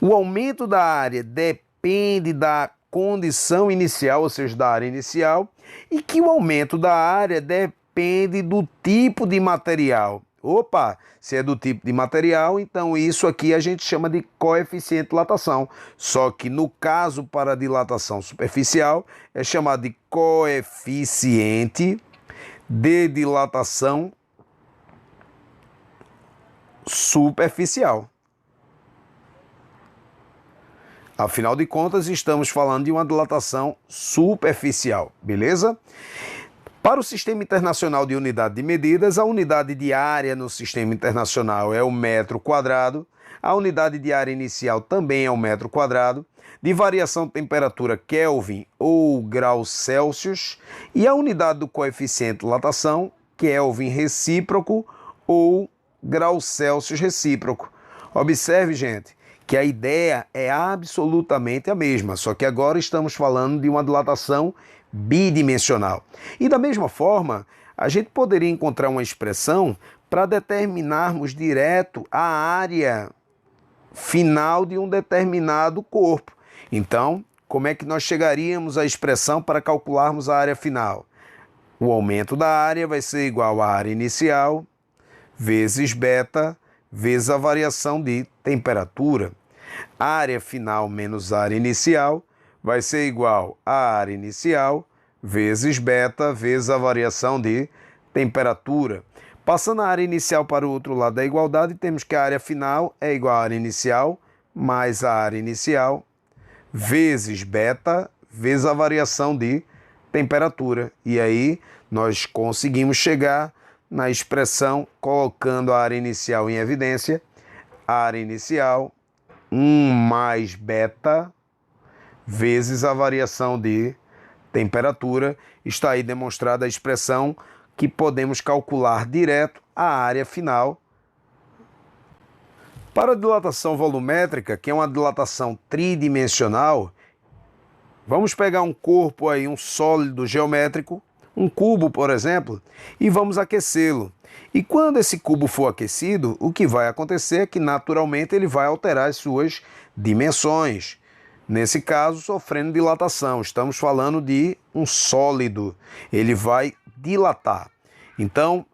S1: o aumento da área depende da condição inicial, ou seja, da área inicial, e que o aumento da área depende do tipo de material. Opa, se é do tipo de material, então isso aqui a gente chama de coeficiente de dilatação. Só que no caso para a dilatação superficial, é chamado de coeficiente de dilatação superficial. Afinal de contas, estamos falando de uma dilatação superficial, beleza? Para o Sistema Internacional de Unidade de Medidas, a unidade de área no Sistema Internacional é o metro quadrado, a unidade de área inicial também é o metro quadrado, de variação de temperatura Kelvin ou graus Celsius, e a unidade do coeficiente de dilatação Kelvin recíproco ou graus Celsius recíproco. Observe, gente, que a ideia é absolutamente a mesma, só que agora estamos falando de uma dilatação bidimensional. E da mesma forma, a gente poderia encontrar uma expressão para determinarmos direto a área final de um determinado corpo. Então, como é que nós chegaríamos à expressão para calcularmos a área final? O aumento da área vai ser igual à área inicial vezes beta vezes a variação de temperatura. Área final menos área inicial vai ser igual à área inicial vezes beta vezes a variação de temperatura. Passando a área inicial para o outro lado da igualdade, temos que a área final é igual à área inicial mais a área inicial vezes beta vezes a variação de temperatura. E aí nós conseguimos chegar na expressão colocando a área inicial em evidência. A área inicial 1 mais beta vezes a variação de temperatura. Está aí demonstrada a expressão que podemos calcular direto a área final. Para a dilatação volumétrica, que é uma dilatação tridimensional, vamos pegar um corpo aí, um sólido geométrico, um cubo, por exemplo, e vamos aquecê-lo. E quando esse cubo for aquecido, o que vai acontecer é que naturalmente ele vai alterar as suas dimensões. Nesse caso, sofrendo dilatação. Estamos falando de um sólido. Ele vai dilatar. Então,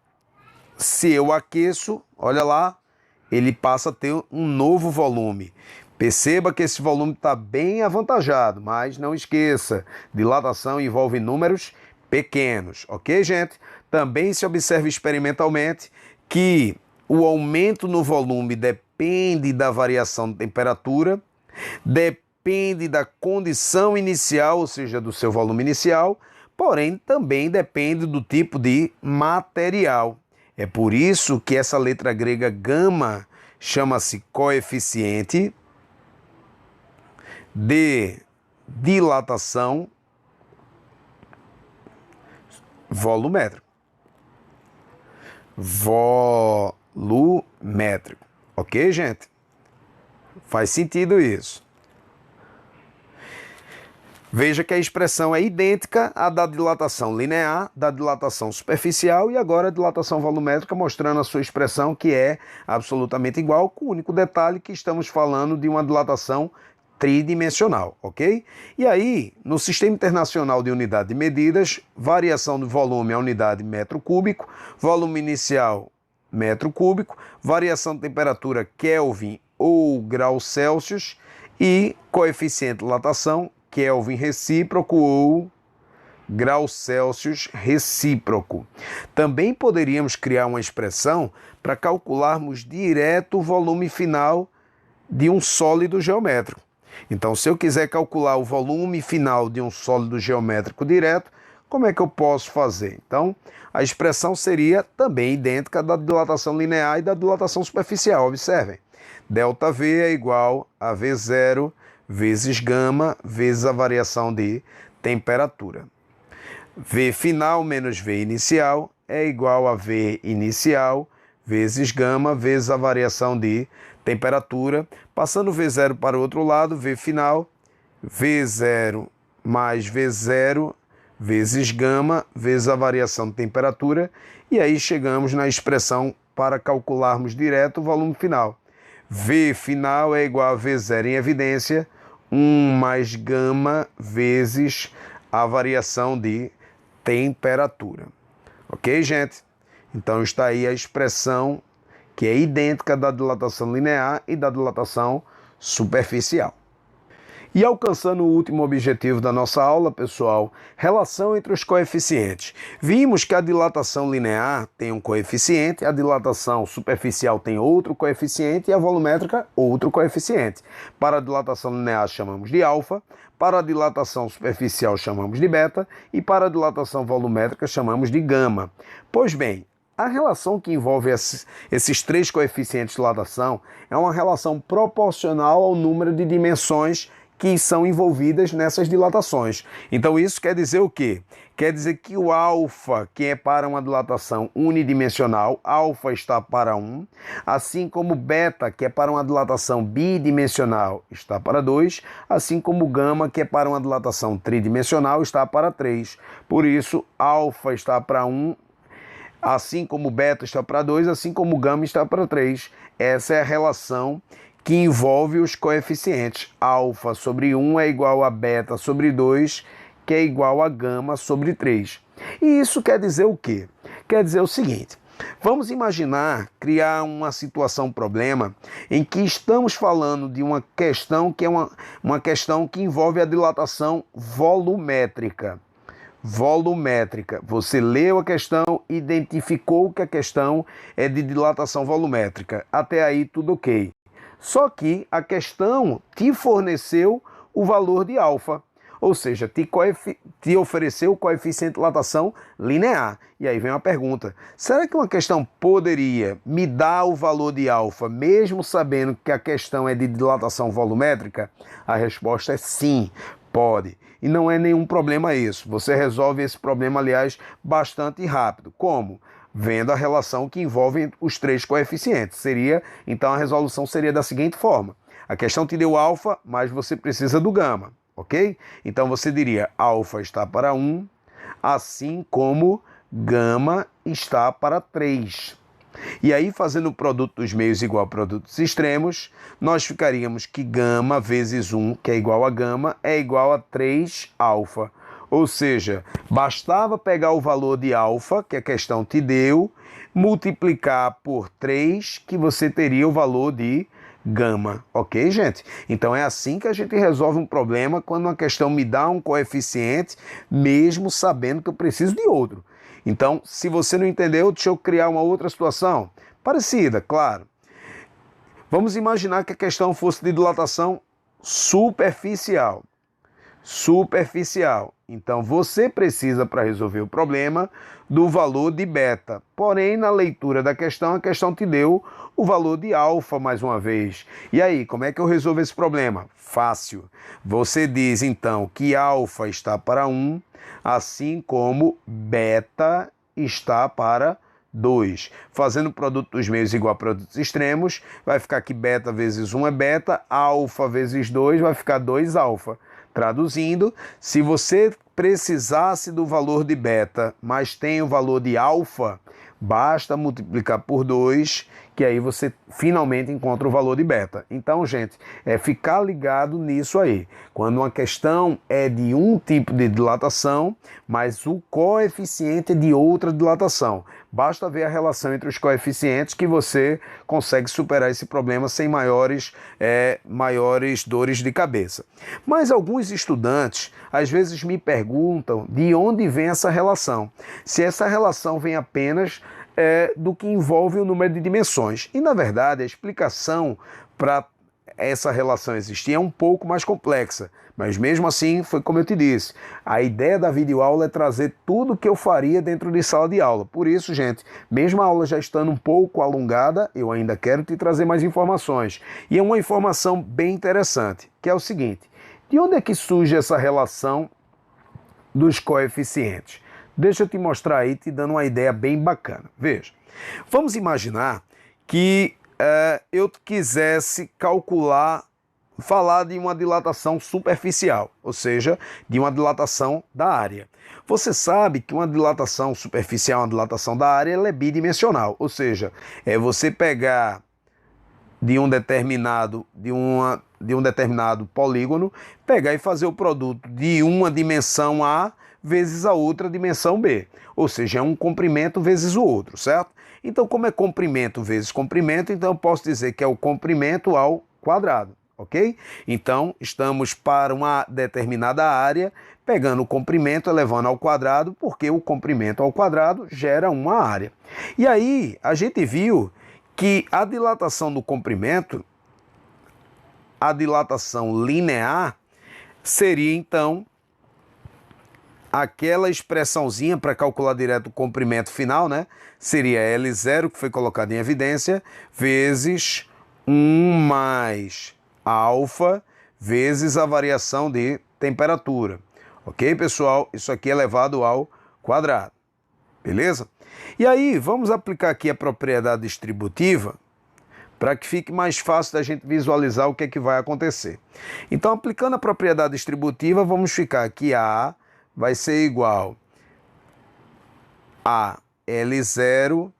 S1: se eu aqueço, olha lá, ele passa a ter um novo volume. Perceba que esse volume está bem avantajado, mas não esqueça, dilatação envolve números pequenos, ok, gente? Também se observa experimentalmente que o aumento no volume depende da variação de temperatura, depende da condição inicial, ou seja, do seu volume inicial, porém também depende do tipo de material. É por isso que essa letra grega gama chama-se coeficiente de dilatação volumétrico. Volumétrico. Ok, gente? Faz sentido isso. Veja que a expressão é idêntica à da dilatação linear, da dilatação superficial e agora a dilatação volumétrica, mostrando a sua expressão que é absolutamente igual, com o único detalhe que estamos falando de uma dilatação tridimensional, ok? E aí, no Sistema Internacional de Unidade de Medidas, variação do volume é unidade metro cúbico, volume inicial metro cúbico, variação de temperatura Kelvin ou graus Celsius e coeficiente de dilatação Kelvin recíproco ou graus Celsius recíproco. Também poderíamos criar uma expressão para calcularmos direto o volume final de um sólido geométrico. Então, se eu quiser calcular o volume final de um sólido geométrico direto, como é que eu posso fazer? Então, a expressão seria também idêntica da dilatação linear e da dilatação superficial. Observem, ΔV é igual a V0 vezes gama vezes a variação de temperatura. V final menos V inicial é igual a V inicial vezes gama vezes a variação de temperatura. Passando V0 para o outro lado, V final, V0 mais V0 vezes gama vezes a variação de temperatura. E aí chegamos na expressão para calcularmos direto o volume final. V final é igual a V0 em evidência, 1 mais gama vezes a variação de temperatura. Ok, gente? Então está aí a expressão que é idêntica da dilatação linear e da dilatação superficial. E alcançando o último objetivo da nossa aula, pessoal, relação entre os coeficientes. Vimos que a dilatação linear tem um coeficiente, a dilatação superficial tem outro coeficiente e a volumétrica outro coeficiente. Para a dilatação linear chamamos de alfa, para a dilatação superficial chamamos de beta e para a dilatação volumétrica chamamos de gama. Pois bem, a relação que envolve esses três coeficientes de dilatação é uma relação proporcional ao número de dimensões que são envolvidas nessas dilatações. Então isso quer dizer o quê? Quer dizer que o alfa, que é para uma dilatação unidimensional, alfa está para 1, assim como beta, que é para uma dilatação bidimensional, está para 2, assim como gama, que é para uma dilatação tridimensional, está para 3. Por isso, alfa está para 1, assim como beta está para 2, assim como gama está para 3. Essa é a relação que envolve os coeficientes. Alfa sobre 1 é igual a beta sobre 2, que é igual a gama sobre 3. E isso quer dizer o quê? Quer dizer o seguinte: vamos imaginar criar uma situação, problema, em que estamos falando de uma questão que é uma questão que envolve a dilatação volumétrica. Volumétrica. Você leu a questão, identificou que a questão é de dilatação volumétrica. Até aí tudo ok. Só que a questão te forneceu o valor de alfa, ou seja, te ofereceu o coeficiente de dilatação linear. E aí vem uma pergunta: será que uma questão poderia me dar o valor de alfa, mesmo sabendo que a questão é de dilatação volumétrica? A resposta é sim, pode. E não é nenhum problema isso. Você resolve esse problema, aliás, bastante rápido. Como? Vendo a relação que envolve os três coeficientes. Então a resolução seria da seguinte forma: a questão te deu alfa, mas você precisa do gama, ok? Então você diria alfa está para 1, assim como gama está para 3. E aí, fazendo o produto dos meios igual ao produto dos extremos, nós ficaríamos que gama vezes 1, que é igual a gama, é igual a 3 alfa. Ou seja, bastava pegar o valor de alfa, que a questão te deu, multiplicar por 3, que você teria o valor de gama, ok, gente? Então é assim que a gente resolve um problema quando uma questão me dá um coeficiente, mesmo sabendo que eu preciso de outro. Então, se você não entendeu, deixa eu criar uma outra situação parecida, claro. Vamos imaginar que a questão fosse de dilatação superficial. Superficial. Então, você precisa, para resolver o problema, do valor de beta. Porém, na leitura da questão, a questão te deu o valor de alfa mais uma vez. E aí, como é que eu resolvo esse problema? Fácil. Você diz, então, que alfa está para 1, assim como beta está para 2. Fazendo o produto dos meios igual a produtos extremos, vai ficar que beta vezes 1 é beta, alfa vezes 2 vai ficar 2 alfa. Traduzindo, se você precisasse do valor de beta, mas tem o valor de alfa, basta multiplicar por 2, que aí você finalmente encontra o valor de beta. Então, gente, é ficar ligado nisso aí. Quando uma questão é de um tipo de dilatação, mas o coeficiente é de outra dilatação. Basta ver a relação entre os coeficientes que você consegue superar esse problema sem maiores dores de cabeça. Mas alguns estudantes, às vezes, me perguntam de onde vem essa relação. Se essa relação vem apenas do que envolve o número de dimensões. E, na verdade, a explicação para essa relação existir é um pouco mais complexa. Mas, mesmo assim, foi como eu te disse, a ideia da videoaula é trazer tudo o que eu faria dentro de sala de aula. Por isso, gente, mesmo a aula já estando um pouco alongada, eu ainda quero te trazer mais informações. E é uma informação bem interessante, que é o seguinte: de onde é que surge essa relação dos coeficientes? Deixa eu te mostrar aí, te dando uma ideia bem bacana. Veja, vamos imaginar que eu quisesse falar de uma dilatação superficial, ou seja, de uma dilatação da área. Você sabe que uma dilatação superficial, uma dilatação da área, ela é bidimensional, ou seja, é você pegar de um determinado polígono, pegar e fazer o produto de uma dimensão A vezes a outra dimensão B. Ou seja, é um comprimento vezes o outro, certo? Então, como é comprimento vezes comprimento, então eu posso dizer que é o comprimento ao quadrado, ok? Então, estamos para uma determinada área, pegando o comprimento, elevando ao quadrado, porque o comprimento ao quadrado gera uma área. E aí, a gente viu que a dilatação do comprimento, a dilatação linear, seria, então, aquela expressãozinha para calcular direto o comprimento final, né? Seria L0, que foi colocado em evidência, vezes 1 mais alfa, vezes a variação de temperatura. Ok, pessoal? Isso aqui é elevado ao quadrado. Beleza? E aí, vamos aplicar aqui a propriedade distributiva para que fique mais fácil da gente visualizar o que é que vai acontecer. Então, aplicando a propriedade distributiva, vamos ficar aqui A vai ser igual a L0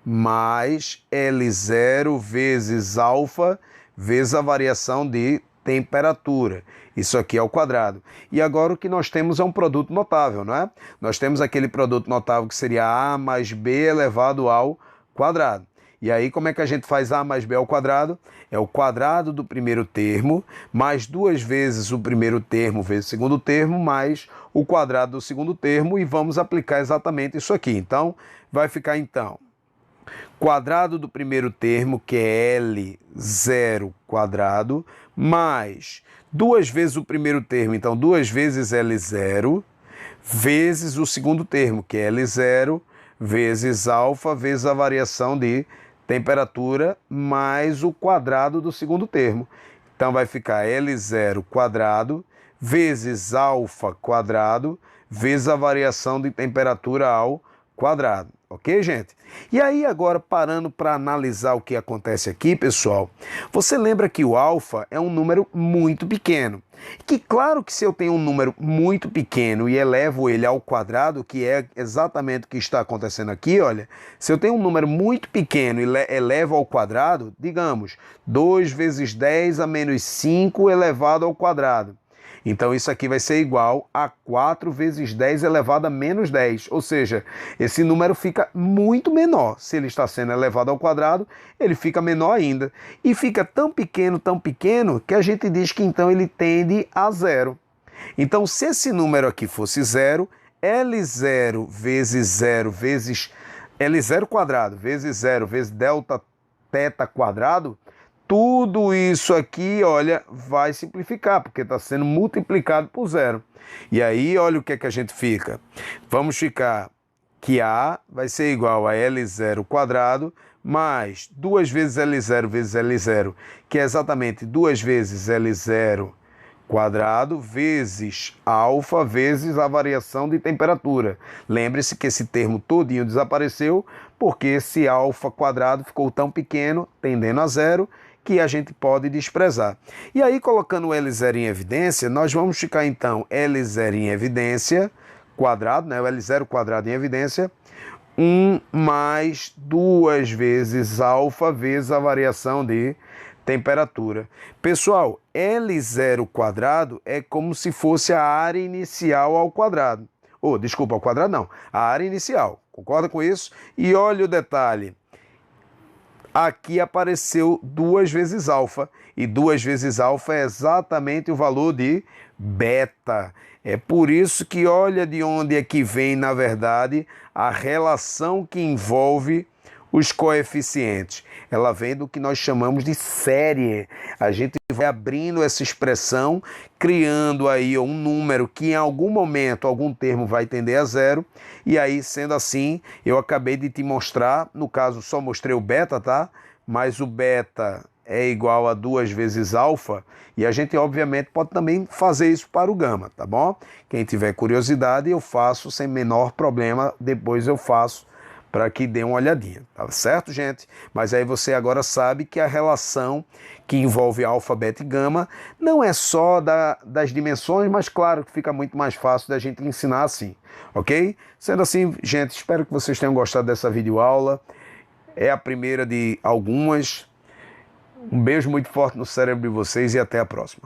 S1: mais L0 vezes alfa vezes a variação de temperatura. Isso aqui é ao quadrado. E agora o que nós temos é um produto notável, não é? Nós temos aquele produto notável que seria A mais B elevado ao quadrado. E aí, como é que a gente faz A mais B ao quadrado? É o quadrado do primeiro termo, mais 2 vezes o primeiro termo vezes o segundo termo, mais o quadrado do segundo termo, e vamos aplicar exatamente isso aqui. Então, vai ficar, então, quadrado do primeiro termo, que é L0 quadrado, mais 2 vezes o primeiro termo, então 2 vezes L0, vezes o segundo termo, que é L0, vezes alfa, vezes a variação de temperatura, mais o quadrado do segundo termo. Então vai ficar L0 quadrado, vezes alfa quadrado, vezes a variação de temperatura ao quadrado. Ok, gente? E aí agora, parando para analisar o que acontece aqui, pessoal, você lembra que o alfa é um número muito pequeno. Que claro que se eu tenho um número muito pequeno e elevo ele ao quadrado, que é exatamente o que está acontecendo aqui, olha, se eu tenho um número muito pequeno e elevo ao quadrado, digamos, 2 vezes 10 a menos 5 elevado ao quadrado. Então isso aqui vai ser igual a 4 vezes 10 elevado a menos 10. Ou seja, esse número fica muito menor. Se ele está sendo elevado ao quadrado, ele fica menor ainda. E fica tão pequeno, que a gente diz que então ele tende a zero. Então, se esse número aqui fosse zero, L0 vezes 0 vezes L0 quadrado vezes 0 vezes delta θ quadrado, tudo isso aqui, olha, vai simplificar, porque está sendo multiplicado por zero. E aí, olha o que é que a gente fica. Vamos ficar que A vai ser igual a L0 quadrado mais 2 vezes L0 vezes L0, que é exatamente 2 vezes L0 quadrado vezes alfa vezes a variação de temperatura. Lembre-se que esse termo todinho desapareceu porque esse alfa quadrado ficou tão pequeno, tendendo a zero, que a gente pode desprezar. E aí, colocando o L0 em evidência, nós vamos ficar então L0 em evidência, quadrado, né? O L0 quadrado em evidência, 1 mais 2 vezes alfa vezes a variação de temperatura. Pessoal, L0 quadrado é como se fosse a área inicial ao quadrado. Desculpa, ao quadrado não, a área inicial. Concorda com isso? E olha o detalhe. Aqui apareceu 2 vezes alfa, e 2 vezes alfa é exatamente o valor de beta. É por isso que olha de onde é que vem, na verdade, a relação que envolve os coeficientes. Ela vem do que nós chamamos de série. A gente vai abrindo essa expressão, criando aí um número que em algum momento, algum termo vai tender a zero. E aí, sendo assim, eu acabei de te mostrar, no caso só mostrei o beta, tá? Mas o beta é igual a 2 vezes alfa, e a gente obviamente pode também fazer isso para o gama, tá bom? Quem tiver curiosidade, eu faço sem menor problema, depois eu faço para que dê uma olhadinha, tá certo, gente? Mas aí você agora sabe que a relação que envolve alfa, beta e gama não é só das dimensões, mas claro que fica muito mais fácil da gente ensinar assim, ok? Sendo assim, gente, espero que vocês tenham gostado dessa videoaula. É a primeira de algumas. Um beijo muito forte no cérebro de vocês e até a próxima.